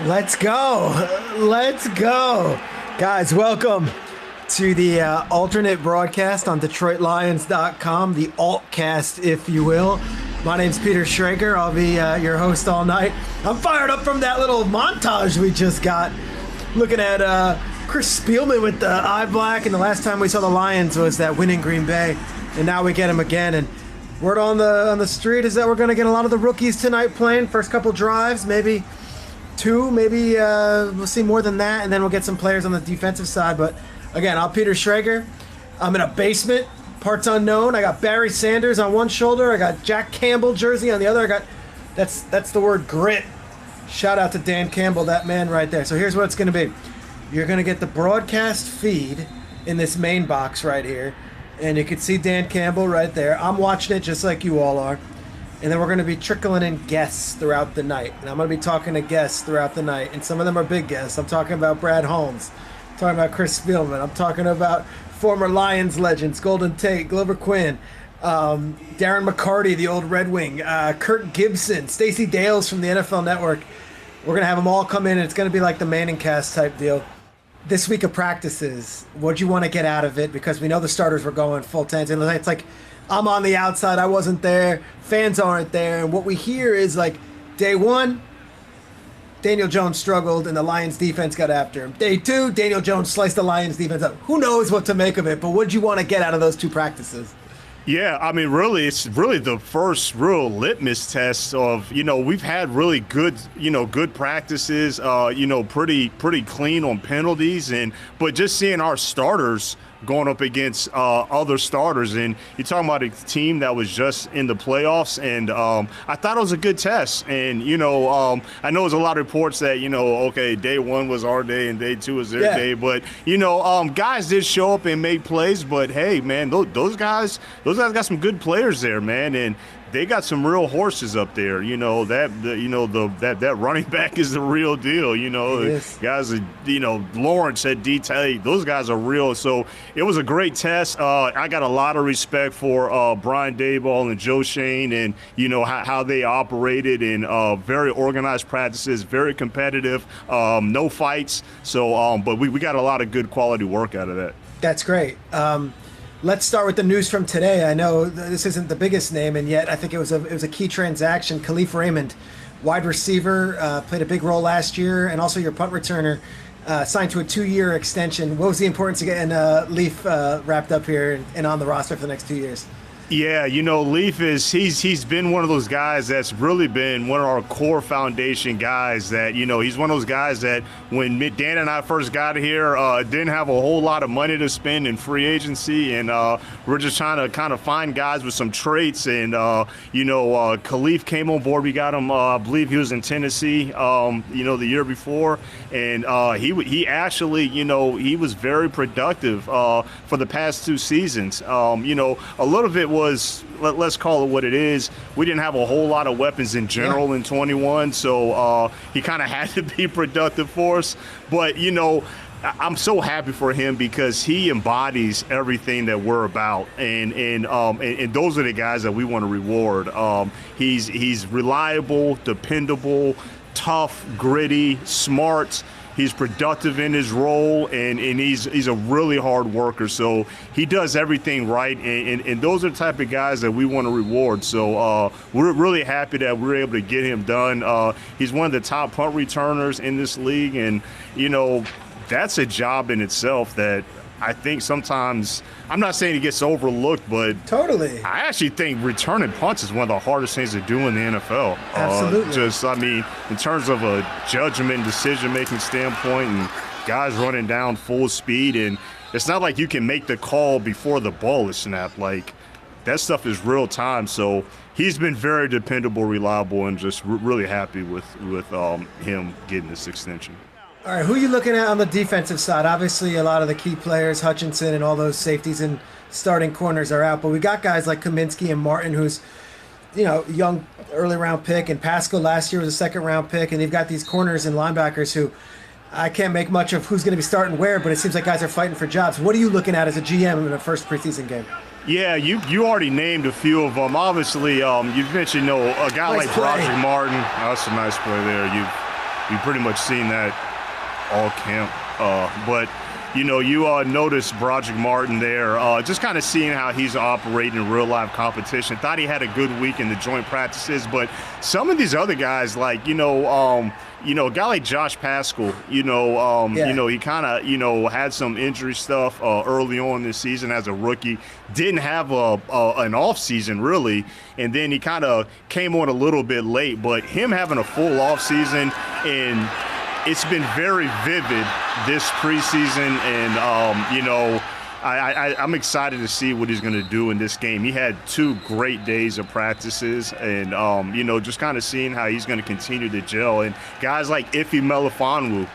Let's go. Let's go. Guys, welcome to the alternate broadcast on DetroitLions.com, the altcast, if you will. My name's Peter Schrager. I'll be your host all night. I'm fired up from that little montage we just got, looking at Chris Spielman with the eye black, and the last time we saw the Lions was that win in Green Bay, and now we get him again. And word on the street is that we're going to get a lot of the rookies tonight playing. First couple drives, maybe two, maybe we'll see more than that, and then we'll get some players on the defensive side. But again, I'm Peter Schrager. I'm in a basement, parts unknown. I got Barry Sanders on one shoulder. I got Jack Campbell jersey on the other. I got that's the word grit. Shout out to Dan Campbell, that man right there. So here's what it's going to be. You're going to get the broadcast feed in this main box right here, and you can see Dan Campbell right there. I'm watching it just like you all are. And then we're going to be trickling in guests throughout the night. And I'm going to be talking to guests throughout the night. And some of them are big guests. I'm talking about Brad Holmes. I'm talking about Chris Spielman. I'm talking about former Lions legends, Golden Tate, Glover Quin, Darren McCarty, the old Red Wing, Kirk Gibson, Stacey Dales from the NFL Network. We're going to have them all come in, and it's going to be like the Manning cast type deal. This week of practices, what'd you want to get out of it? Because we know the starters were going full 10s. And it's like, I'm on the outside, I wasn't there, fans aren't there, and what we hear is like, day one, Daniel Jones struggled and the Lions defense got after him. Day two, Daniel Jones sliced the Lions defense up. Who knows what to make of it, but what'd you want to get out of those two practices? Yeah, I mean, really, it's really the first real litmus test of, we've had really good, good practices, pretty clean on penalties, but just seeing our starters going up against other starters, and you're talking about a team that was just in the playoffs, and I thought it was a good test. And I know there's a lot of reports that okay, day one was our day and day two was their day, but guys did show up and make plays. But hey, man, those guys got some good players there, man, and they got some real horses up there. That running back is the real deal. Guys, Lawrence at D-Tate, those guys are real. So it was a great test. I got a lot of respect for Brian Daboll and Joe Shane, and how they operated in very organized practices, very competitive, no fights. So, but we got a lot of good quality work out of that. That's great. Let's start with the news from today. I know this isn't the biggest name, and yet I think it was a key transaction. Khalif Raymond, wide receiver, played a big role last year, and also your punt returner, signed to a 2-year extension. What was the importance of getting Leaf wrapped up here and on the roster for the next 2 years? Yeah, Leaf he's been one of those guys that's really been one of our core foundation guys that, he's one of those guys that when Dan and I first got here, didn't have a whole lot of money to spend in free agency, and we're just trying to kind of find guys with some traits, and, Khalif came on board. We got him, I believe he was in Tennessee, the year before, and he actually, he was very productive for the past 2 seasons. A little bit was, let's call it what it is, we didn't have a whole lot of weapons in general in 21, so he kind of had to be productive for us. But I'm so happy for him because he embodies everything that we're about, and those are the guys that we want to reward. He's reliable, dependable, tough, gritty, smart. He's productive in his role, and he's a really hard worker. So he does everything right, and those are the type of guys that we want to reward. So we're really happy that we were able to get him done. He's one of the top punt returners in this league, and, that's a job in itself that I think sometimes, I'm not saying he gets overlooked, but totally, I actually think returning punts is one of the hardest things to do in the NFL. Absolutely. In terms of a judgment, decision-making standpoint, and guys running down full speed, and it's not like you can make the call before the ball is snapped. Like, that stuff is real time. So he's been very dependable, reliable, and just really happy with him getting this extension. All right, who are you looking at on the defensive side? Obviously, a lot of the key players, Hutchinson and all those safeties and starting corners are out, but we got guys like Kaminsky and Martin, who's, young early round pick, and Pascal last year was a second round pick, and they've got these corners and linebackers who I can't make much of who's going to be starting where, but it seems like guys are fighting for jobs. What are you looking at as a GM in the first preseason game? Yeah, you already named a few of them. Obviously, you've mentioned a guy nice like play. Broderick Martin. Oh, that's a nice play there. we've pretty much seen that all camp. But you know, you noticed Broderick Martin there, just kind of seeing how he's operating in real life competition. Thought he had a good week in the joint practices, but some of these other guys, like a guy like Josh Paschal, you know, he kind of, had some injury stuff early on this season as a rookie. Didn't have an off season really, and then he kind of came on a little bit late. But him having a full off season, and it's been very vivid this preseason, and I'm excited to see what he's going to do in this game. He had 2 great days of practices, and just kind of seeing how he's going to continue to gel. And guys like Ife Melifonwu,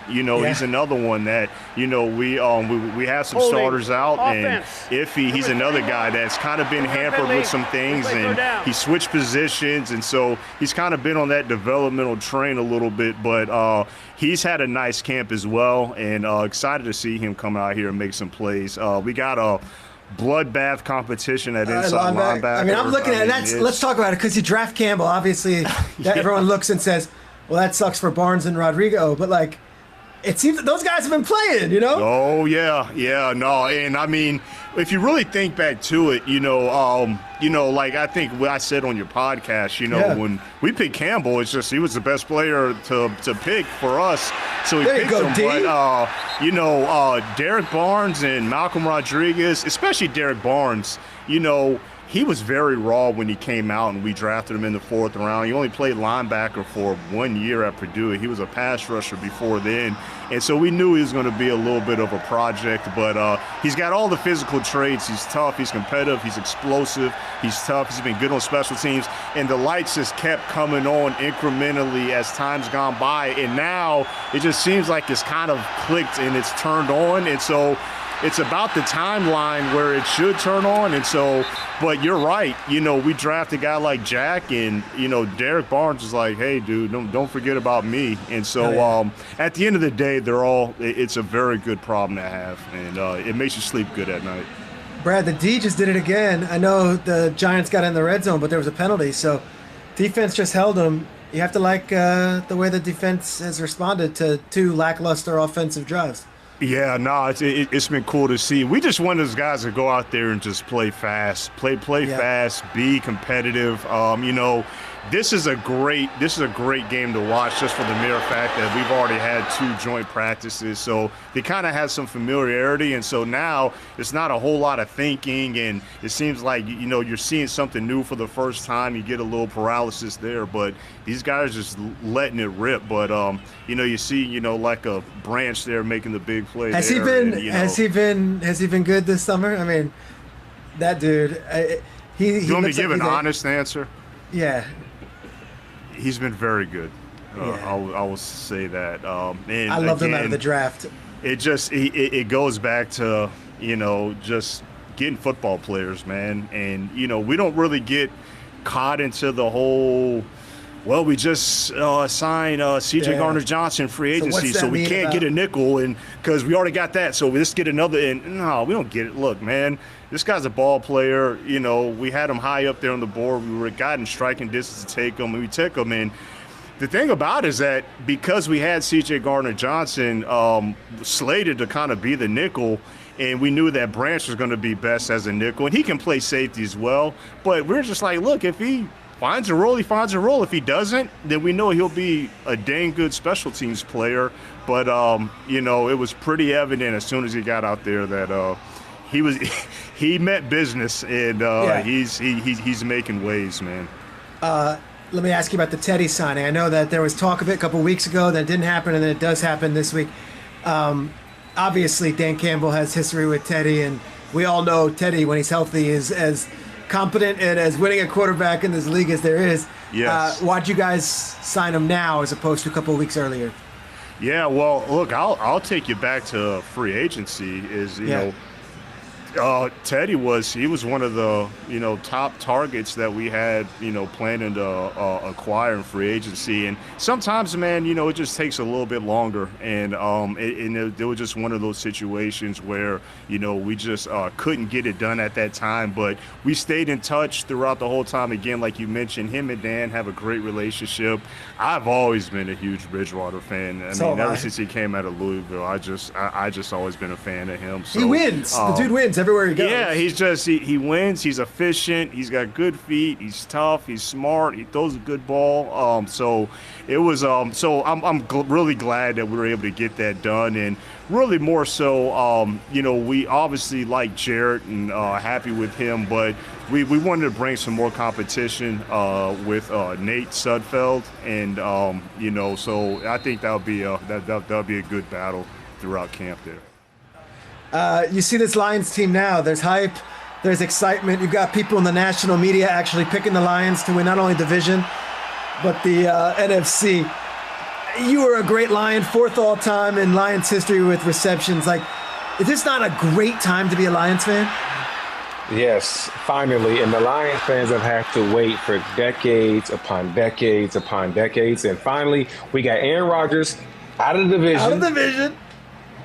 he's another one that we have some starters out, and Ife, he's another guy that's kind of been hampered with some things, and he switched positions, and so he's kind of been on that developmental train a little bit, but he's had a nice camp as well, and excited to see him come out here and make some plays. We got a bloodbath competition at inside linebacker. I mean, I'm looking at it. Let's talk about it, because you draft Campbell. Obviously, everyone looks and says, well, that sucks for Barnes and Rodrigo. But, like, it seems that those guys have been playing, Oh, yeah, no. And, I mean, if you really think back to it, like I think what I said on your podcast, when we picked Campbell, it's just he was the best player to pick for us. So we picked him. But, Derek Barnes and Malcolm Rodriguez, especially Derek Barnes, he was very raw when he came out, and we drafted him in the 4th round. He only played linebacker for 1 year at Purdue. He was a pass rusher before then. And so we knew he was going to be a little bit of a project, but he's got all the physical traits. He's tough, he's competitive, he's explosive, he's tough, he's been good on special teams. And the lights just kept coming on incrementally as time's gone by. And now it just seems like it's kind of clicked and it's turned on. And so it's about the timeline where it should turn on. And so, but you're right. We draft a guy like Jack, and, Derek Barnes is like, hey, dude, don't forget about me. And so at the end of the day, it's a very good problem to have. And it makes you sleep good at night. Brad, the D just did it again. I know the Giants got in the red zone, but there was a penalty. So defense just held them. You have to like the way the defense has responded to 2 lackluster offensive drives. Yeah, no, it's been cool to see. We just want those guys to go out there and just play fast, play fast, be competitive. This is a great game to watch, just for the mere fact that we've already had 2 joint practices, so they kind of have some familiarity, and so now it's not a whole lot of thinking, and it seems like you're seeing something new for the first time. You get a little paralysis there, but these guys are just letting it rip. But you see like a Branch there making the big play. Has he been good this summer? I mean, that dude. You want me to give an honest answer? Yeah. He's been very good. I will say that. And I loved him out of the draft. It goes back to just getting football players, man. And we don't really get caught into the whole. Well, we just signed C.J. Gardner-Johnson free agency, so we can't get a nickel, and because we already got that, so let's get another. And no, we don't get it. Look, man, this guy's a ball player. We had him high up there on the board. We were gotten striking distance to take him, and we took him. And the thing about it is that because we had C.J. Gardner-Johnson slated to kind of be the nickel, and we knew that Branch was going to be best as a nickel, and he can play safety as well. But we're just like, look, if he finds a role, he finds a role. If he doesn't, then we know he'll be a dang good special teams player. But, it was pretty evident as soon as he got out there that he meant business, and he's making waves, man. Let me ask you about the Teddy signing. I know that there was talk of it a couple weeks ago, that didn't happen, and then it does happen this week. Obviously, Dan Campbell has history with Teddy, and we all know Teddy, when he's healthy, is as competent and as winning a quarterback in this league as there is. Yes. Why'd you guys sign him now as opposed to a couple of weeks earlier? Yeah, well, look, I'll take you back to free agency. Teddy he was one of the top targets that we had planning to acquire in free agency, and sometimes, man, it just takes a little bit longer, and it was just one of those situations where we just couldn't get it done at that time, but we stayed in touch throughout the whole time. Again, like you mentioned, him and Dan have a great relationship. I've always been a huge Bridgewater fan. Ever since he came out of Louisville, I just always been a fan of him. So, he wins. The dude wins everywhere he goes. Yeah, he wins. He's efficient. He's got good feet. He's tough. He's smart. He throws a good ball. So it was. So I'm really glad that we were able to get that done, and really more so. We obviously like Jarrett and happy with him, but we wanted to bring some more competition with Nate Sudfeld, and so I think that'll be a good battle throughout camp there. You see this Lions team now. There's hype. There's excitement. You've got people in the national media actually picking the Lions to win not only division, but the NFC. You were a great Lion, 4th all-time in Lions history with receptions. Like, is this not a great time to be a Lions fan? Yes, finally. And the Lions fans have had to wait for decades upon decades upon decades. And finally, we got Aaron Rodgers out of the division.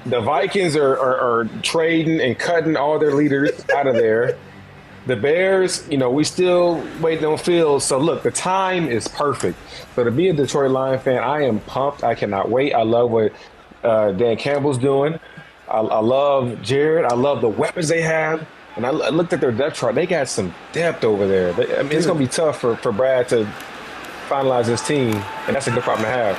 The Vikings are trading and cutting all their leaders out of there. The Bears, we still waiting on Fields. So, look, the time is perfect. So, to be a Detroit Lion fan, I am pumped. I cannot wait. I love what Dan Campbell's doing. I love Jared. I love the weapons they have. And I looked at their depth chart. They got some depth over there. It's going to be tough for Brad to finalize this team, and that's a good problem to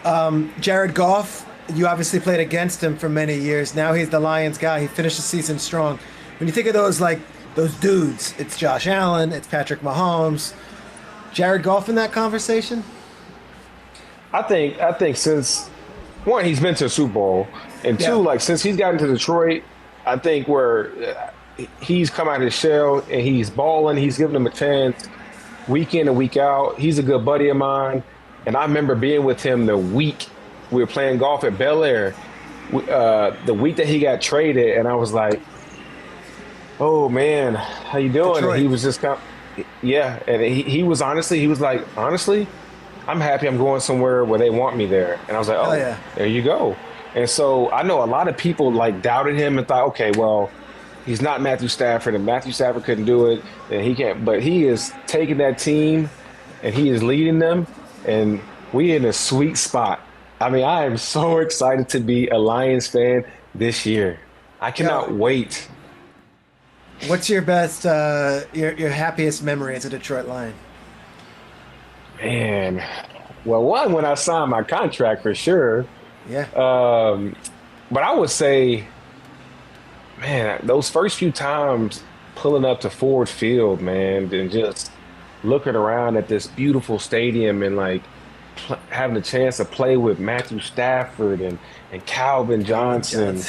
have. Jared Goff, you obviously played against him for many years. Now he's the Lions guy. He finished the season strong. When you think of those dudes, it's Josh Allen, it's Patrick Mahomes. Jared Goff in that conversation? I think since, one, he's been to a Super Bowl, and two, since he's gotten to Detroit, I think where he's come out of his shell and he's balling, he's giving them a chance week in and week out. He's a good buddy of mine, and I remember being with him the week we were playing golf at Bel Air, the week that he got traded, and I was like, "Oh man, how you doing?" Detroit. And he was just and he was like, honestly, I'm happy I'm going somewhere where they want me there. And I was like, oh, yeah. There you go. And so I know a lot of people doubted him and thought, okay, well, he's not Matthew Stafford, and Matthew Stafford couldn't do it, and he can't. But he is taking that team, and he is leading them, and we in a sweet spot. I mean, I am so excited to be a Lions fan this year. I cannot wait. What's your best, your happiest memory as a Detroit Lion? Man, well, one, when I signed my contract for sure. Yeah. But I would say, man, those first few times pulling up to Ford Field, man, and just looking around at this beautiful stadium and having the chance to play with Matthew Stafford and Calvin Johnson.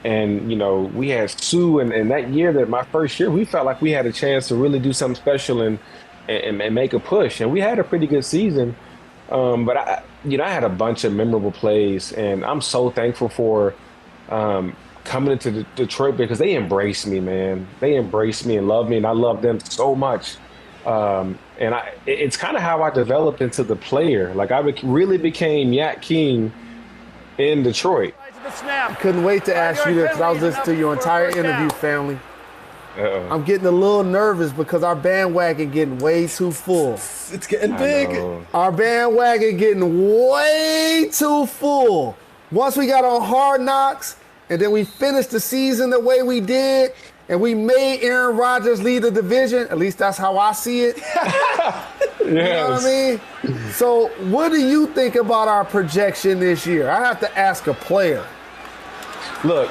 And, we had Sue, and that year, my first year, we felt like we had a chance to really do something special and make a push. And we had a pretty good season. But I had a bunch of memorable plays, and I'm so thankful for coming into Detroit because they embraced me, man. They embraced me and loved me, and I love them so much. It's kind of how I developed into the player. I really became Yak King in Detroit. I couldn't wait to ask you this because I was listening to your entire interview, family. Uh-oh. I'm getting a little nervous because our bandwagon getting way too full. It's getting big. Our bandwagon getting way too full. Once we got on Hard Knocks and then we finished the season the way we did and we made Aaron Rodgers lead the division, at least that's how I see it. You know what I mean? So what do you think about our projection this year? I have to ask a player. Look,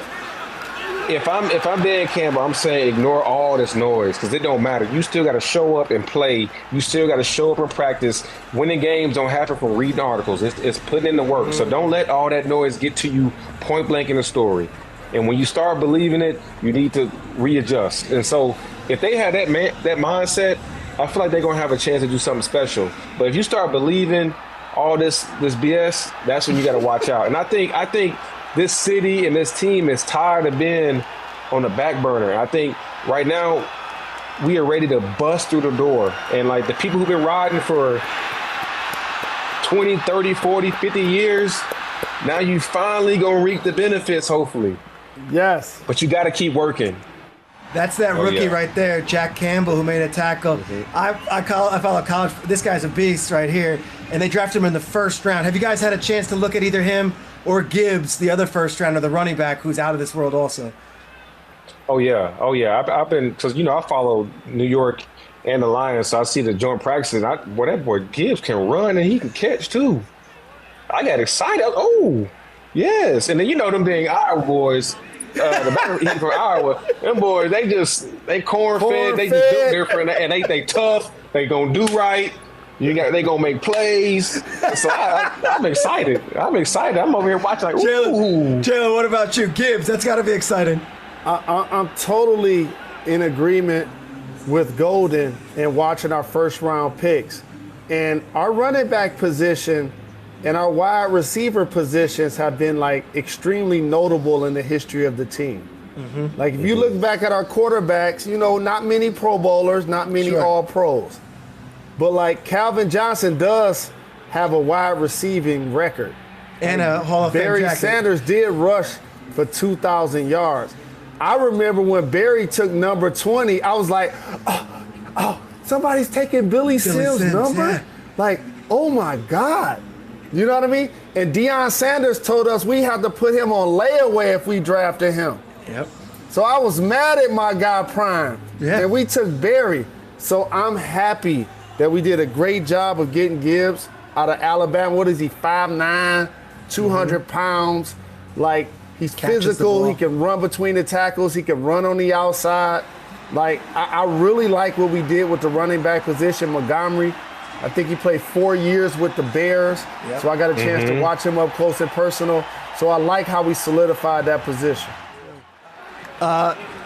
if I'm Dan Campbell, I'm saying ignore all this noise because it don't matter. You still got to show up and play. You still got to show up and practice. Winning games don't happen from reading articles. It's putting in the work. So don't let all that noise get to you point blank in the story. And when you start believing it, you need to readjust. And so if they had that mindset, I feel like they're going to have a chance to do something special. But if you start believing all this BS, that's when you got to watch out. And I think this city and this team is tired of being on the back burner. I think right now we are ready to bust through the door. And, like, the people who've been riding for 20, 30, 40, 50 years, now you finally going to reap the benefits, hopefully. Yes. But you got to keep working. That's that rookie right there, Jack Campbell, who made a tackle. I follow college. This guy's a beast right here, and they drafted him in the first round. Have you guys had a chance to look at either him or Gibbs, the other first rounder, the running back, who's out of this world also? Oh yeah. I've been, because I follow New York and the Lions, so I see the joint practices. Boy, that boy Gibbs can run and he can catch too. I got excited. Oh, yes, and then them being Iowa boys. The back from Iowa, them boys, they corn-fed, they just built different, and they tough, they gonna do right, they gonna make plays. So I'm excited. I'm over here watching like, ooh. Jalen, what about you? Gibbs, that's gotta be exciting. I'm totally in agreement with Golden and watching our first round picks. And our running back position and our wide receiver positions have been like extremely notable in the history of the team. Mm-hmm. Like if you look back at our quarterbacks, not many Pro Bowlers, not many All Pros. But like Calvin Johnson does have a wide receiving record. And a Hall of Fame Barry jacket. Sanders did rush for 2,000 yards. I remember when Barry took number 20, I was like, oh, somebody's taking Billy Sims' number? Yeah. Like, oh my God. You know what I mean? And Deion Sanders told us we had to put him on layaway if we drafted him. Yep. So I was mad at my guy Prime. Yeah. And we took Barry. So I'm happy that we did a great job of getting Gibbs out of Alabama. What is he, 5'9", 200 pounds? Like, he's physical. He can run between the tackles. He can run on the outside. Like, I really like what we did with the running back position, Montgomery. I think he played 4 years with the Bears, so I got a chance to watch him up close and personal. So I like how we solidified that position.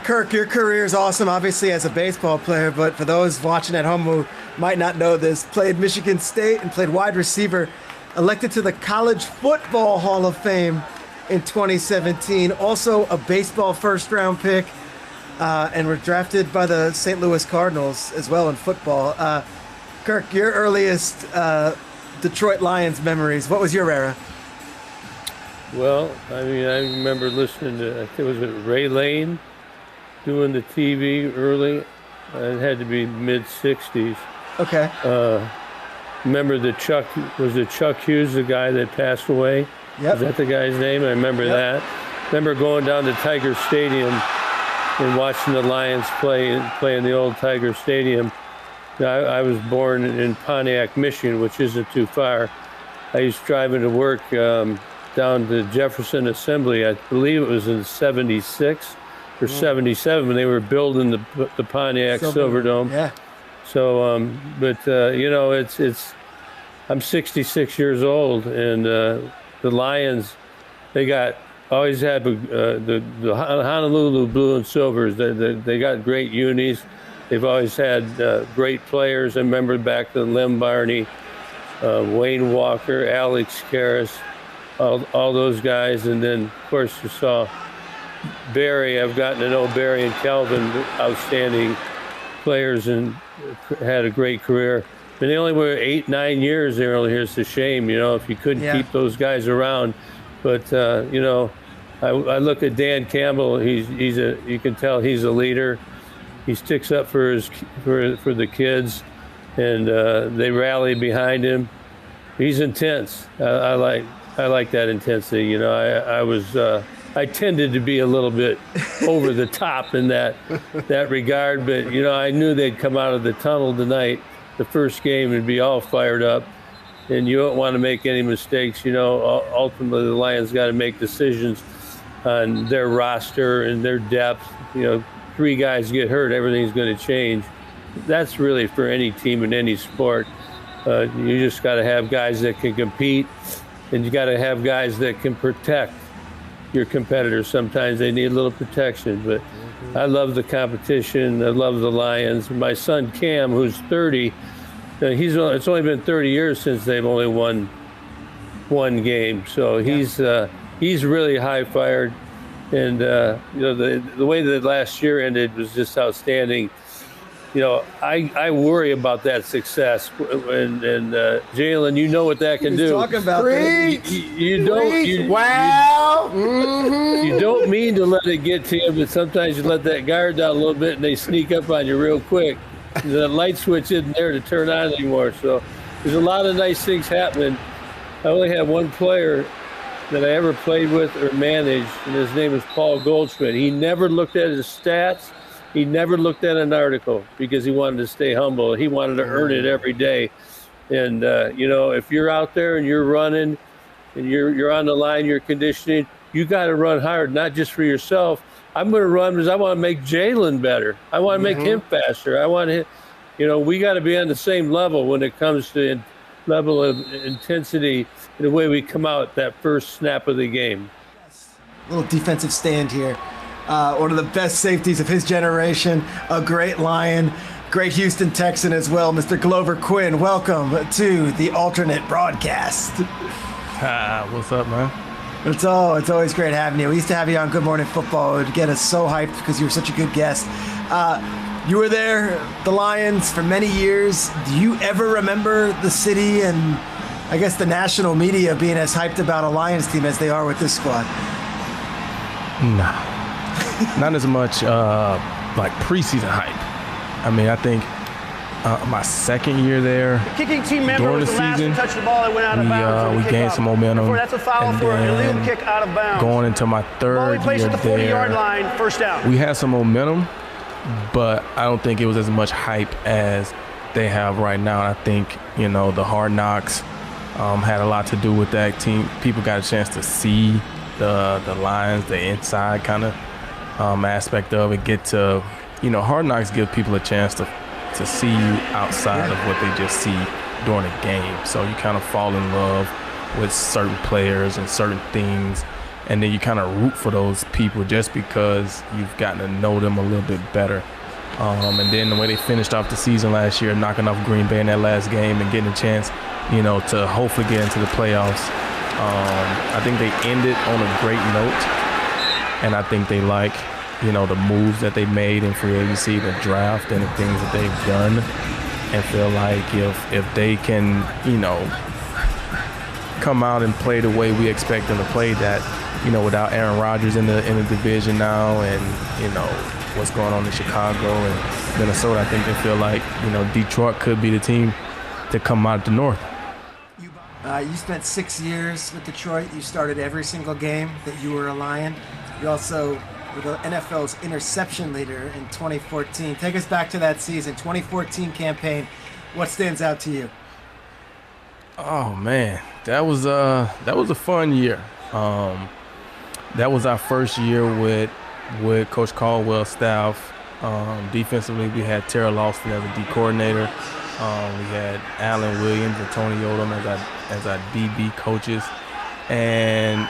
Kirk, your career is awesome, obviously, as a baseball player, but for those watching at home who might not know this, played Michigan State and played wide receiver, elected to the College Football Hall of Fame in 2017, also a baseball first-round pick, and were drafted by the St. Louis Cardinals as well in football. Kirk, your earliest Detroit Lions memories, what was your era? Well, I remember listening to, I think it was Ray Lane doing the TV early. It had to be mid-'60s. Okay. Remember Chuck Hughes, the guy that passed away? Yep. Is that the guy's name? I remember that. Remember going down to Tiger Stadium and watching the Lions play in the old Tiger Stadium. I was born in Pontiac, Michigan, which isn't too far. I used to drive into work down to Jefferson Assembly. I believe it was in 76 or 77 when they were building the Pontiac Silverdome. Yeah. So, I'm 66 years old, and the Lions, they always had the Honolulu Blue and Silvers. They got great unis. They've always had great players. I remember back to Lem Barney, Wayne Walker, Alex Karras, all those guys. And then, of course, you saw Barry. I've gotten to know Barry and Calvin, outstanding players, and had a great career. And they only were 8-9 years there. It's a shame, if you couldn't keep those guys around. But, I look at Dan Campbell. You can tell he's a leader. He sticks up for the kids, and they rally behind him. He's intense. I like that intensity. I tended to be a little bit over the top in that regard, but I knew they'd come out of the tunnel tonight, the first game, and be all fired up. And you don't want to make any mistakes. Ultimately the Lions got to make decisions on their roster and their depth. 3 guys get hurt, everything's going to change. That's really for any team in any sport. You just got to have guys that can compete, and you got to have guys that can protect your competitors. Sometimes they need a little protection, but I love the competition. I love the Lions. My son Cam, who's 30, it's only been 30 years since they've only won one game, so he's really high-fired. And the way that last year ended was just outstanding. I worry about that success, and Jalen, you know what that can do. Talking about you don't mean to let it get to you, but sometimes you let that guard down a little bit, and they sneak up on you real quick. The light switch isn't there to turn on anymore. So there's a lot of nice things happening. I only had one player that I ever played with or managed, and his name is Paul Goldschmidt. He never looked at his stats. He never looked at an article because he wanted to stay humble. He wanted to earn it every day. And, if you're out there and you're running and you're on the line, you're conditioning, you got to run hard, not just for yourself. I'm going to run because I want to make Jalen better. I want to make him faster. I want him, we got to be on the same level when it comes to level of intensity and the way we come out that first snap of the game. Little defensive stand here. One of the best safeties of his generation, a great Lion, great Houston Texan as well, Mr. Glover Quin. Welcome to the alternate broadcast. What's up, man? It's always great having you. We used to have you on Good Morning Football. It would get us so hyped because you were such a good guest. You were there, the Lions, for many years. Do you ever remember the city and I guess the national media being as hyped about a Lions team as they are with this squad? Nah. Not as much like preseason hype. I mean, I think my second year there, the kicking team member during the was the last season, to touch the ball that went out of bounds. we gained some momentum. That's a foul and for an illegal then kick out of bounds. Going into my third Ball placed year at the 40-yard line, first down. we had some momentum, but I don't think it was as much hype as they have right now. And I think, the Hard Knocks had a lot to do with that team. People got a chance to see the Lions, the inside kind of aspect of it. Get to, Hard Knocks give people a chance to see you outside of what they just see during a game. So you kind of fall in love with certain players and certain things, and then you kind of root for those people just because you've gotten to know them a little bit better. And then the way they finished off the season last year, knocking off Green Bay in that last game and getting a chance, to hopefully get into the playoffs. I think they ended on a great note, and I think they like, the moves that they made in free agency, the draft, and the things that they've done, and feel like if they can, come out and play the way we expect them to play, that, without Aaron Rodgers in the division now, and what's going on in Chicago and Minnesota, I think they feel like Detroit could be the team to come out of the North. You spent 6 years with Detroit. You started every single game that you were a Lion. You also were the NFL's interception leader in 2014. Take us back to that season, 2014 campaign. What stands out to you? Oh man, that was a fun year. That was our first year with Coach Caldwell's staff. Defensively, we had Terrell Lawson as a D coordinator. We had Alan Williams and Tony Odom as our DB coaches, and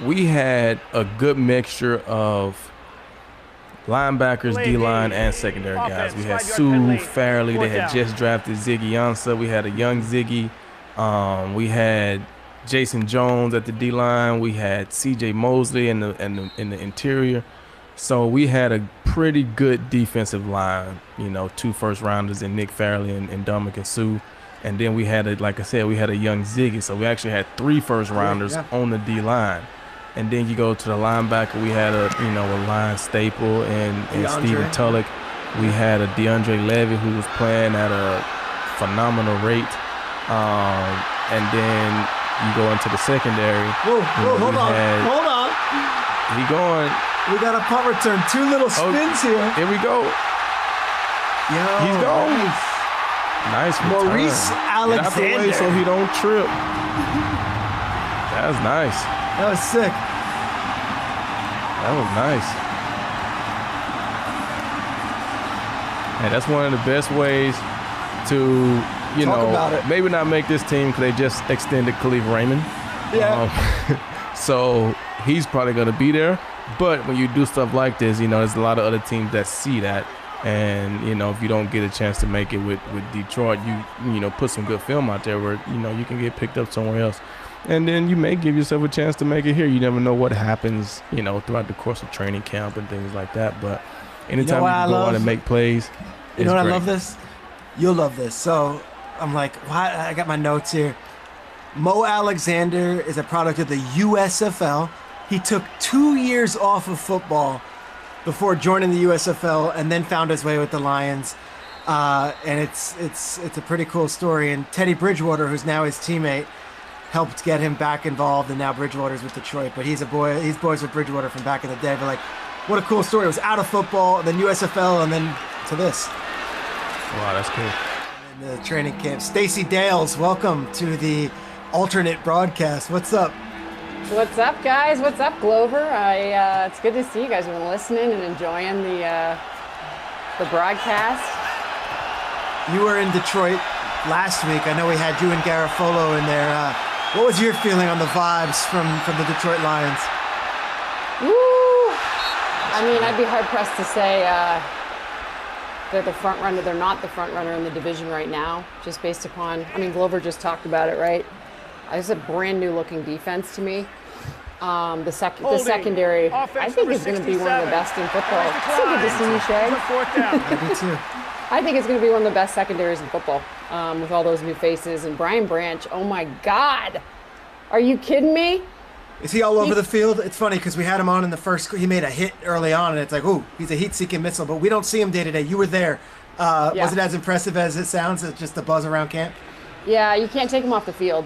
we had a good mixture of linebackers, D-line, and secondary guys. We had Sue Farley. They had just drafted Ziggy Ansah. We had a young Ziggy. We had Jason Jones at the D-line. We had C.J. Mosley in the interior. So we had a pretty good defensive line. 2 first-rounders in Nick Farley and Dominic and Sue. And then we had, like I said, we had a young Ziggy. So we actually had 3 first-rounders on the D-line. And then you go to the linebacker, we had a line staple and Stephen Tulloch. We had a DeAndre Levy who was playing at a phenomenal rate. And then you go into the secondary. Hold on. He going. We got a punt return. 2 little spins here. Here we go. He's going. Nice return. Maurice Alexander. Get out the way so he don't trip. That was nice. That was sick. That was nice. And that's one of the best ways to, maybe not make this team because they just extended Khalif Raymond. Yeah. So he's probably going to be there. But when you do stuff like this, there's a lot of other teams that see that. And, if you don't get a chance to make it with Detroit, you put some good film out there where, you can get picked up somewhere else. and then you may give yourself a chance to make it here. You never know what happens, throughout the course of training camp and things like that. But anytime you can go out and make plays, you know what great. I love this? You'll love this. So I'm like, why? I got my notes here. Mo Alexander is a product of the USFL. He took 2 years off of football before joining the USFL and then found his way with the Lions. And it's a pretty cool story. And Teddy Bridgewater, who's now his teammate, helped get him back involved, and now Bridgewater's with Detroit. But he's boys with Bridgewater from back in the day. But like, what a cool story. It was out of football, then USFL, and then to this. Wow, that's cool. And the training camp. Stacey Dales, welcome to the alternate broadcast. What's up? What's up, guys? What's up, Glover? It's good to see you guys have been listening and enjoying the broadcast. You were in Detroit last week. I know we had you and Garofolo in there. What was your feeling on the vibes from the Detroit Lions? Woo! I mean, I'd be hard-pressed to say they're the front runner. They're not the front runner in the division right now, just based upon, Glover just talked about it, right? It's a brand new looking defense to me. The secondary, I think, is going to be one of the best in football. It's so good to see you, Shay. I do too. I think it's going to be one of the best secondaries in football with all those new faces. And Brian Branch, oh my God. Are you kidding me? Is he all over the field? It's funny because we had him on in the first. He made a hit early on, and it's like, ooh, he's a heat-seeking missile. But we don't see him day to day. You were there. Yeah. Was it as impressive as it sounds? It's just the buzz around camp. Yeah, you can't take him off the field.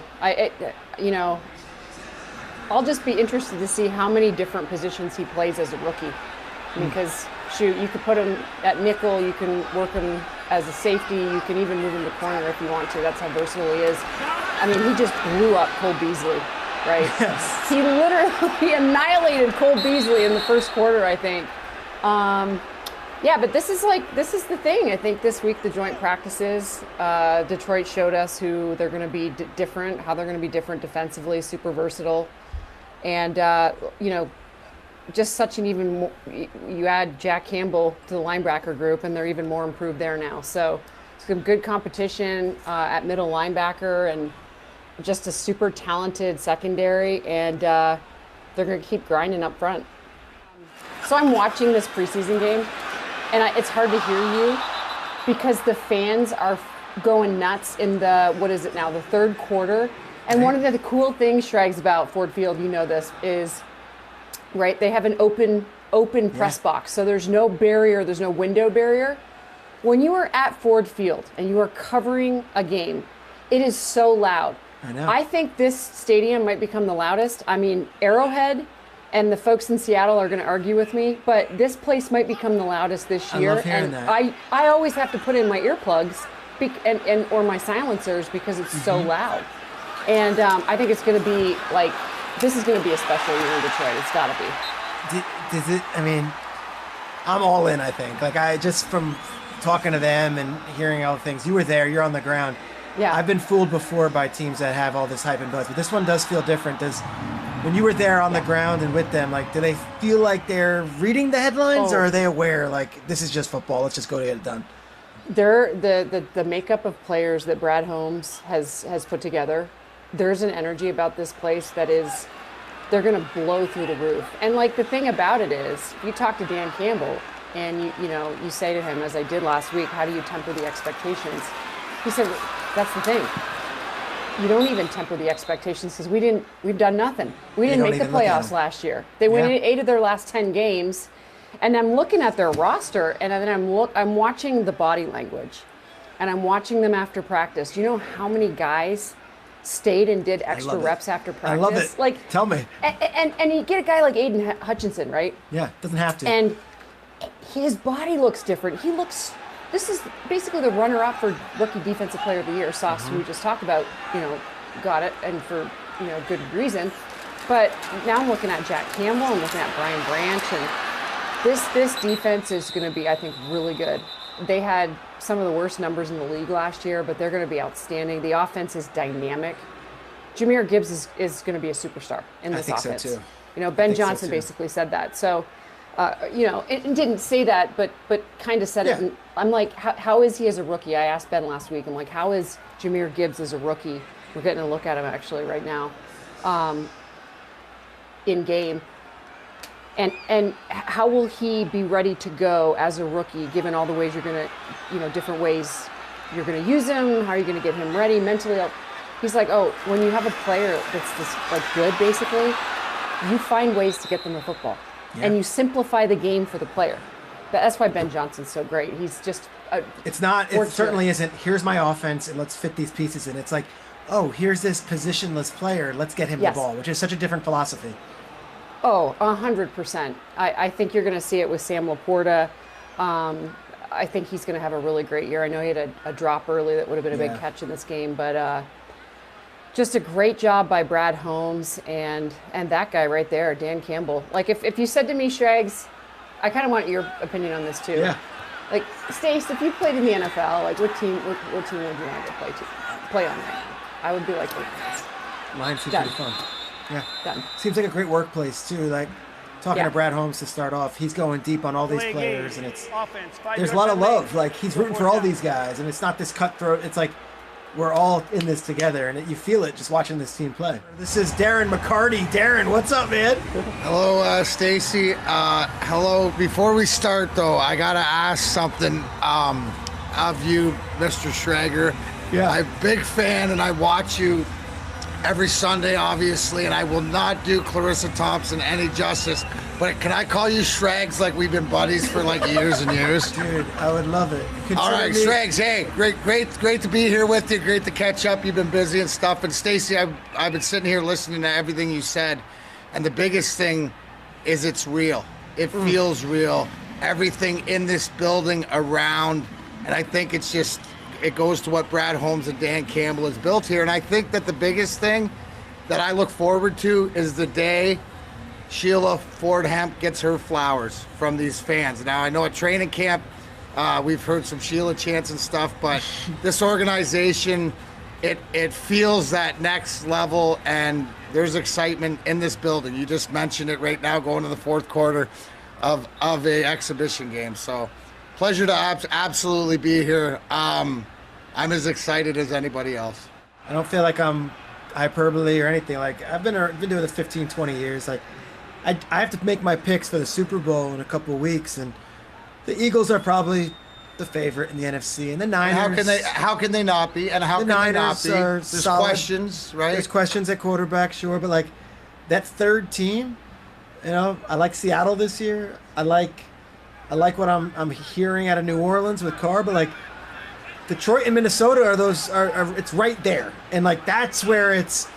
I'll just be interested to see how many different positions he plays as a rookie. Because, shoot, you could put him at nickel, you can work him as a safety, you can even move him to corner if you want to. That's how versatile he is. He just blew up Cole Beasley, right? Yes. He literally annihilated Cole Beasley in the first quarter, I think. Yeah, but this is the thing. I think this week the joint practices, Detroit showed us who they're going to be different, how they're going to be different defensively, super versatile. And, just such an even more, you add Jack Campbell to the linebacker group, and they're even more improved there now. So some good competition at middle linebacker, and just a super talented secondary, and they're going to keep grinding up front. So I'm watching this preseason game, and it's hard to hear you because the fans are going nuts in the third quarter. And one of the cool things, Schrags, about Ford Field, you know this, is, right, they have an open press box. So there's no barrier, there's no window barrier. When you are at Ford Field and you are covering a game, it is so loud. I know. I think this stadium might become the loudest. Arrowhead and the folks in Seattle are going to argue with me, but this place might become the loudest this year. I love hearing that. I always have to put in my earplugs or my silencers because it's so loud. And I think it's going to be this is going to be a special year in Detroit. It's got to be. I'm all in, I think. I just, from talking to them and hearing all the things, you were there, you're on the ground. Yeah. I've been fooled before by teams that have all this hype and buzz, but this one does feel different. When you were there on the ground and with them, do they feel like they're reading the headlines, or are they aware, this is just football, let's just go to get it done? They're the makeup of players that Brad Holmes has put together. There's an energy about this place that is, they're going to blow through the roof. And the thing about it is, you talk to Dan Campbell and you say to him, as I did last week, how do you temper the expectations? He said, that's the thing. You don't even temper the expectations because we've done nothing. We didn't make the playoffs last year. They won 8 of their last 10 games. And I'm looking at their roster, and then I'm watching the body language, and I'm watching them after practice. Do you know how many guys stayed and did extra reps after practice? I love it. Tell me. And you get a guy like Aiden Hutchinson, right? Yeah, doesn't have to. And his body looks different. This is basically the runner-up for Rookie Defensive Player of the Year. Sauce, who we just talked about, got it, and for good reason. But now I'm looking at Jack Campbell, I'm looking at Brian Branch, and this defense is going to be, I think, really good. They had some of the worst numbers in the league last year, but they're going to be outstanding. The offense is dynamic. Jahmyr Gibbs is going to be a superstar in this offense. I think so, too. Ben Johnson basically said that. So, it didn't say that, but kind of said it. And I'm like, how is he as a rookie? I asked Ben last week. I'm like, how is Jahmyr Gibbs as a rookie? We're getting a look at him, actually, right now. in game. And how will he be ready to go as a rookie, given all the ways you're going to, different ways you're going to use him? How are you going to get him ready mentally? He's like, when you have a player that's this good, basically, you find ways to get them the football, and you simplify the game for the player. That's why Ben Johnson's so great. He's just it certainly isn't, here's my offense and let's fit these pieces in. It's like, here's this positionless player, let's get him the ball, which is such a different philosophy. 100%. I think you're going to see it with Sam Laporta. I think he's going to have a really great year. I know he had a drop early that would have been a big catch in this game, but just a great job by Brad Holmes and that guy right there, Dan Campbell. Like, if you said to me, Shags, I kind of want your opinion on this too. Yeah. Like, Stace, if you played in the NFL, like, what team would you want to play on right now? I would be like, Lions seems pretty fun. Yeah. Done. Seems like a great workplace too. Like, talking to Brad Holmes to start off, he's going deep on all these players, and there's a lot of love. Like, he's rooting for all these guys, and it's not this cutthroat. It's like we're all in this together, and you feel it just watching this team play. This is Darren McCarty. Darren, what's up, man? Hello, Stacey. Hello. Before we start, though, I gotta ask something of you, Mr. Schrager. Yeah. I'm a big fan, and I watch you every Sunday, obviously, and I will not do Clarissa Thompson any justice, but can I call you Shrags like we've been buddies for like years and years? Dude, I would love it. All right, Shrags, hey, great to be here with you. Great to catch up. You've been busy and stuff. And Stacey, I've been sitting here listening to everything you said, and the biggest thing is it's real. It feels real. Everything in this building around, and I think it's just, it goes to what Brad Holmes and Dan Campbell has built here. And I think that the biggest thing that I look forward to is the day Sheila Ford Hemp gets her flowers from these fans. Now, I know at training camp, we've heard some Sheila chants and stuff, but this organization, it feels that next level, and there's excitement in this building. You just mentioned it right now, going to the fourth quarter of a exhibition game. So pleasure to absolutely be here. I'm as excited as anybody else. I don't feel like I'm hyperbole or anything. Like, I've been doing this 15, 20 years. Like, I have to make my picks for the Super Bowl in a couple of weeks, and the Eagles are probably the favorite in the NFC, and the Niners. How can they not be? And how can they not be? There's solid questions, right? There's questions at quarterback, sure, but like that third team, I like Seattle this year. I like what I'm hearing out of New Orleans with Carr, but like Detroit and Minnesota are it's right there, and like that's where it's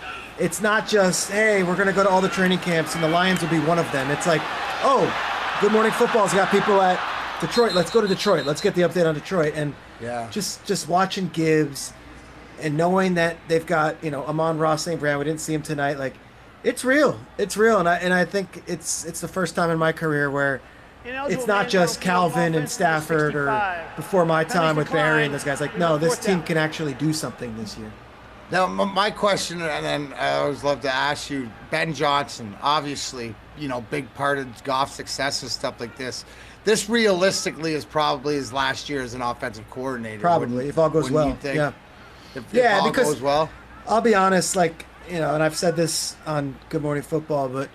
not just, hey, we're gonna go to all the training camps and the Lions will be one of them. It's like, oh, Good Morning Football's got people at Detroit. Let's go to Detroit. Let's get the update on Detroit. And just watching Gibbs and knowing that they've got Amon-Ra St. Brown. We didn't see him tonight. Like, it's real. It's real, and I think it's the first time in my career where it's not just Calvin and Stafford or before my time with Barry and those guys. Like, no, this team can actually do something this year. Now, my question, and then I always love to ask you, Ben Johnson, obviously, big part of Goff's success and stuff like this. This realistically is probably his last year as an offensive coordinator. Probably, if all goes well. Yeah. If all goes well. I'll be honest, and I've said this on Good Morning Football, but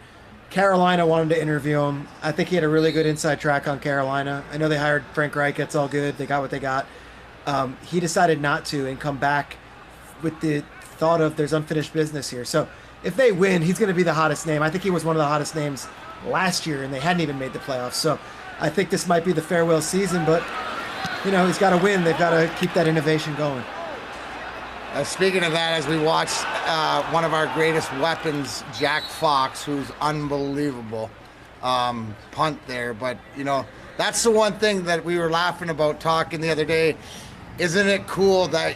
Carolina wanted to interview him. I think he had a really good inside track on Carolina. I know they hired Frank Reich. It's all good. They got what they got. He decided not to and come back with the thought of there's unfinished business here. So if they win, he's going to be the hottest name. I think he was one of the hottest names last year, and they hadn't even made the playoffs. So I think this might be the farewell season, but, he's got to win. They've got to keep that innovation going. Speaking of that, as we watch one of our greatest weapons, Jack Fox, who's unbelievable, punt there. But, that's the one thing that we were laughing about talking the other day. Isn't it cool that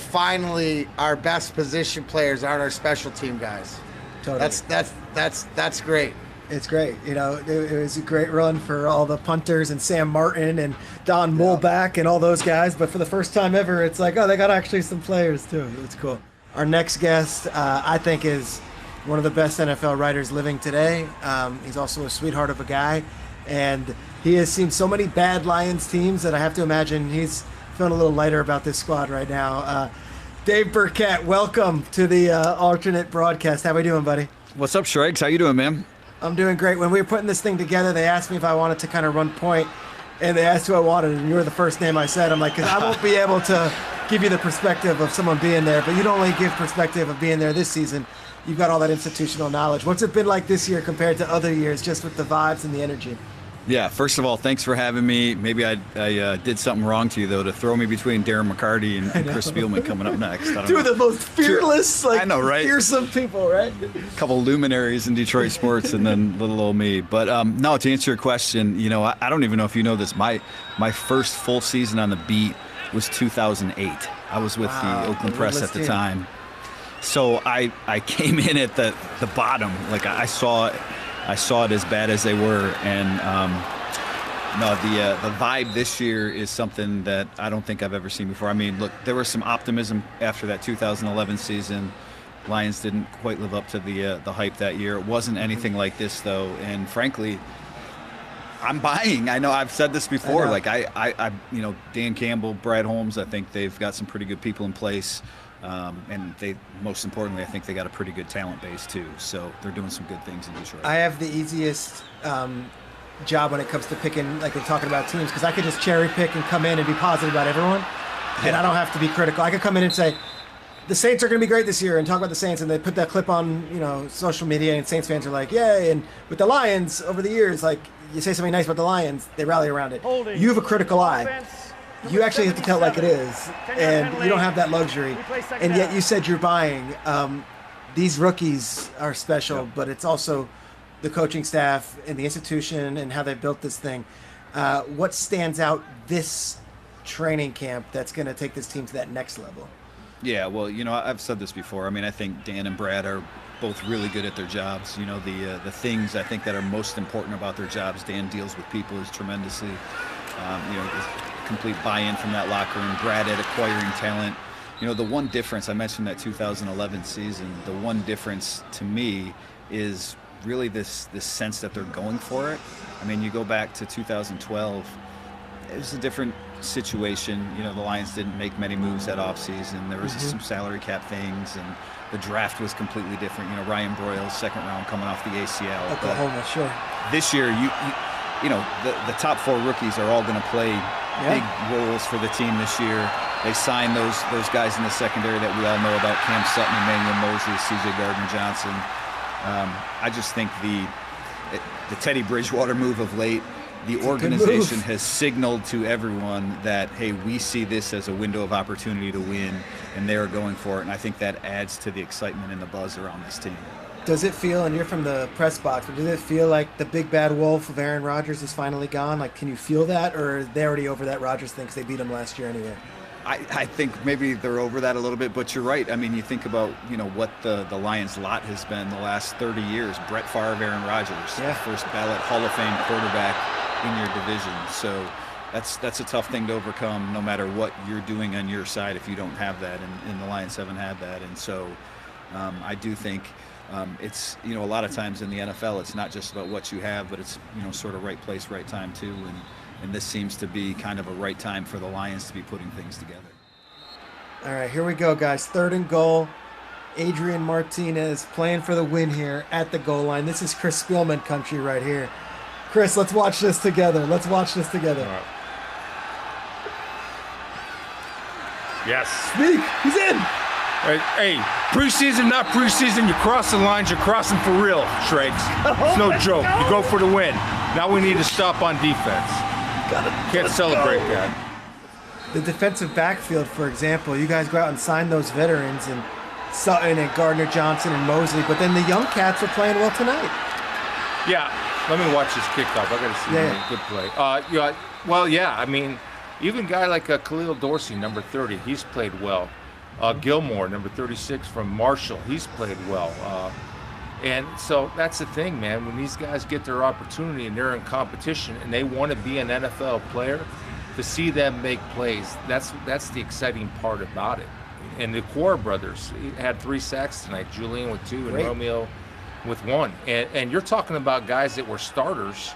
finally our best position players aren't our special team guys? Totally. That's great. It's great. It was a great run for all the punters and Sam Martin and Don Mulback and all those guys. But for the first time ever, it's like, oh, they got actually some players too. It's cool. Our next guest, I think, is one of the best NFL writers living today. He's also a sweetheart of a guy. And he has seen so many bad Lions teams that I have to imagine he's feeling a little lighter about this squad right now. Dave Birkett, welcome to the alternate broadcast. How we doing, buddy? What's up, Schrager? How you doing, man? I'm doing great. When we were putting this thing together, they asked me if I wanted to kind of run point, and they asked who I wanted, and you were the first name I said. I'm like, because I won't be able to give you the perspective of someone being there, but you'd only give perspective of being there this season. You've got all that institutional knowledge. What's it been like this year compared to other years, just with the vibes and the energy? Yeah, first of all, thanks for having me. Maybe I did something wrong to you, though, to throw me between Darren McCarty and Chris Spielman coming up next. Two of the most fearless, I know, right? fearsome people, right? A couple luminaries in Detroit sports and then little old me. But no, to answer your question, I don't even know if you know this. My first full season on the beat was 2008. I was with the Oakland Press at the time. So I came in at the bottom. Like I saw it as bad as they were, and the vibe this year is something that I don't think I've ever seen before. I mean, look, there was some optimism after that 2011 season. Lions didn't quite live up to the hype that year. It wasn't anything like this, though, and frankly, I'm buying. I know I've said this before. Like I Dan Campbell, Brad Holmes. I think they've got some pretty good people in place. And most importantly, I think they got a pretty good talent base too. So they're doing some good things in Detroit. I have the easiest job when it comes to picking, like we're talking about teams, because I could just cherry pick and come in and be positive about everyone, and I don't have to be critical. I could come in and say, the Saints are going to be great this year, and talk about the Saints, and they put that clip on social media, and Saints fans are like, yay. And with the Lions over the years, like you say something nice about the Lions, they rally around it. You have a critical eye. You actually have to tell it like it is, and you don't have that luxury. And yet you said you're buying. These rookies are special, but it's also the coaching staff and the institution and how they built this thing. What stands out this training camp that's going to take this team to that next level? Yeah, well, I've said this before. I mean, I think Dan and Brad are both really good at their jobs. The things I think that are most important about their jobs, Dan deals with people is tremendously, complete buy-in from that locker room. Brad at acquiring talent. The one difference, I mentioned that 2011 season, the one difference to me is really this sense that they're going for it. I mean, you go back to 2012, it was a different situation. The Lions didn't make many moves that offseason. There was some salary cap things, and the draft was completely different. Ryan Broyles, second round, coming off the ACL. Oklahoma, sure. This year, the top four rookies are all going to play big roles for the team this year. They signed those guys in the secondary that we all know about: Cam Sutton, Emmanuel Mosley, C.J. Gardner-Johnson. I just think the Teddy Bridgewater move of late, the organization has signaled to everyone that, hey, we see this as a window of opportunity to win, and they are going for it. And I think that adds to the excitement and the buzz around this team. Does it feel, and you're from the press box, but does it feel like the big bad wolf of Aaron Rodgers is finally gone? Like, can you feel that, or are they already over that Rodgers thing because they beat him last year anyway? I think maybe they're over that a little bit, but you're right. I mean, you think about, what the Lions' lot has been the last 30 years. Brett Favre, Aaron Rodgers, first ballot Hall of Fame quarterback in your division. So that's a tough thing to overcome, no matter what you're doing on your side, if you don't have that, and the Lions haven't had that. And so I do think it's, a lot of times in the NFL, it's not just about what you have, but it's, sort of right place, right time too. And this seems to be kind of a right time for the Lions to be putting things together. All right, here we go, guys. 3rd and goal. Adrian Martinez playing for the win here at the goal line. This is Chris Spielman country right here. Chris, let's watch this together. All right. Yes. Speak. He's in. Hey, preseason, not preseason. You cross the lines, you're crossing for real, Shrakes. It's no joke. You go for the win. Now we need to stop on defense. Can't celebrate that. The defensive backfield, for example, you guys go out and sign those veterans and Sutton and Gardner-Johnson and Mosley, but then the young cats are playing well tonight. Yeah, let me watch this kickoff. I got to see good play. I mean, even a guy like Khalil Dorsey, number 30, he's played well. Gilmore, number 36 from Marshall, he's played well. And so that's the thing, man. When these guys get their opportunity and they're in competition and they want to be an NFL player, to see them make plays, that's the exciting part about it. And the Core brothers had 3 sacks tonight, Julian with 2 and Romeo with 1. And you're talking about guys that were starters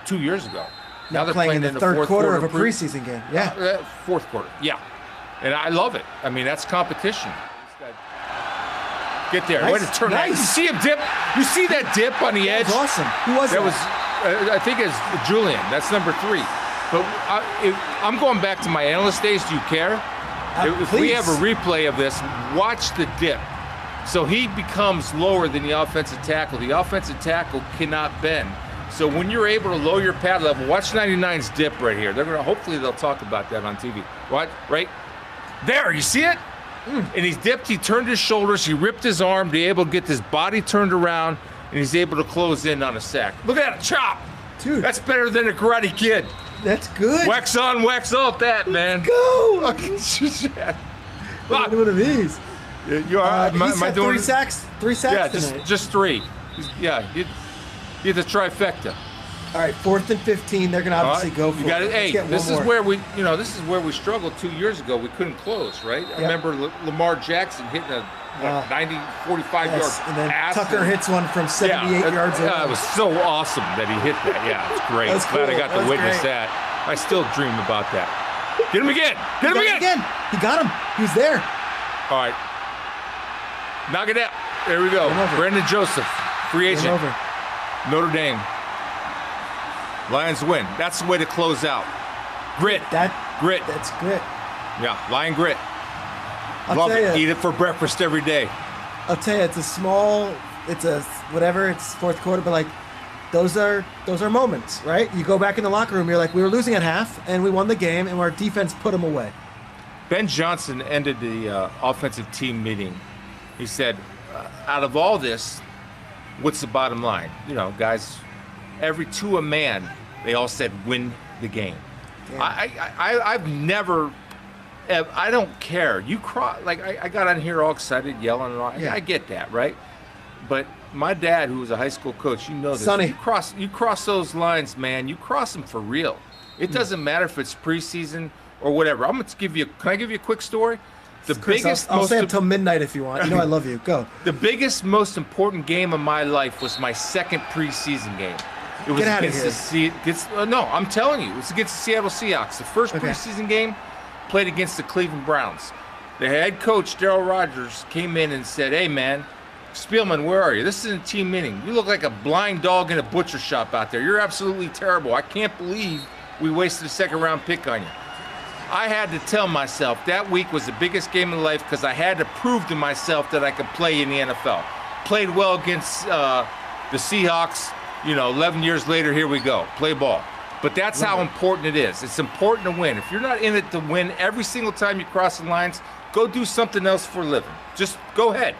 2 years ago. Now they're playing in the third quarter of a preseason game. Yeah. Fourth quarter, yeah. And I love it. I mean, that's competition. Get there. Nice. Way to turn that. You Nice. see him dip? You see that dip on the edge? That was awesome. Who was that? That was, I think it's Julian. That's number 3. But I'm going back to my analyst days. Do you care? If we have a replay of this, watch the dip. So he becomes lower than the offensive tackle. The offensive tackle cannot bend. So when you're able to lower your pad level, watch 99's dip right here. Hopefully they'll talk about that on TV. What? Right there, you see it? And he's dipped, he turned his shoulders, he ripped his arm to be able to get his body turned around, and he's able to close in on a sack. Look at that chop. Dude. That's better than a Karate Kid. That's good. Wax on, wax off that, man. Go. Look. One of these. You are. He said 3 sacks. 3 sacks Yeah, tonight. just 3. Yeah, you the trifecta. All right, 4th and 15. They're gonna obviously go for you got it. it. Hey, Let's get one more. this is where we struggled 2 years ago. We couldn't close, right? I Yep. remember Lamar Jackson hitting a 45 Yes, yard and then pass. Tucker hits one from 78 yards away. Yeah, it was so awesome that he hit that. Yeah, it was great. That was Glad I cool. got That to was witness great. that. I still dream about that. Get him again. Get him again. He got him. He was there. All right. Knock it out. There we go. Game over. Brendan Joseph, free Game agent. over. Notre Dame. Lions win. That's the way to close out. Grit. Grit. That's grit. Yeah, Lion grit. I'll Love tell it. you. Eat it for breakfast every day. I'll tell you, it's a whatever, it's 4th quarter, but like those are moments, right? You go back in the locker room, you're like, we were losing at half and we won the game and our defense put them away. Ben Johnson ended the offensive team meeting. He said, out of all this, what's the bottom line? You know, guys, every to a man, they all said win the game. I've never, I don't care. You cry, like I got on here all excited, yelling and all. Yeah. I get that, right? But my dad, who was a high school coach, you know this. Sonny. You cross those lines, man. You cross them for real. It doesn't matter if it's preseason or whatever. I'm going to give you. Can I give you a quick story? The Chris, biggest. I'll stay up till midnight if you want. You know I love you. Go. The biggest, most important game of my life was my second preseason game. It was Get out of against here. no, I'm telling you, it was against the Seattle Seahawks. The first Okay. preseason game played against the Cleveland Browns. The head coach, Darryl Rogers, came in and said, "Hey, man, Spielman, where are you? This isn't a team meeting. You look like a blind dog in a butcher shop out there. You're absolutely terrible. I can't believe we wasted a second-round pick on you." I had to tell myself that week was the biggest game of life because I had to prove to myself that I could play in the NFL. Played well against the Seahawks. 11 years later, here we go. Play ball. But that's how important it is. It's important to win. If you're not in it to win every single time you cross the lines, go do something else for a living. Just go ahead.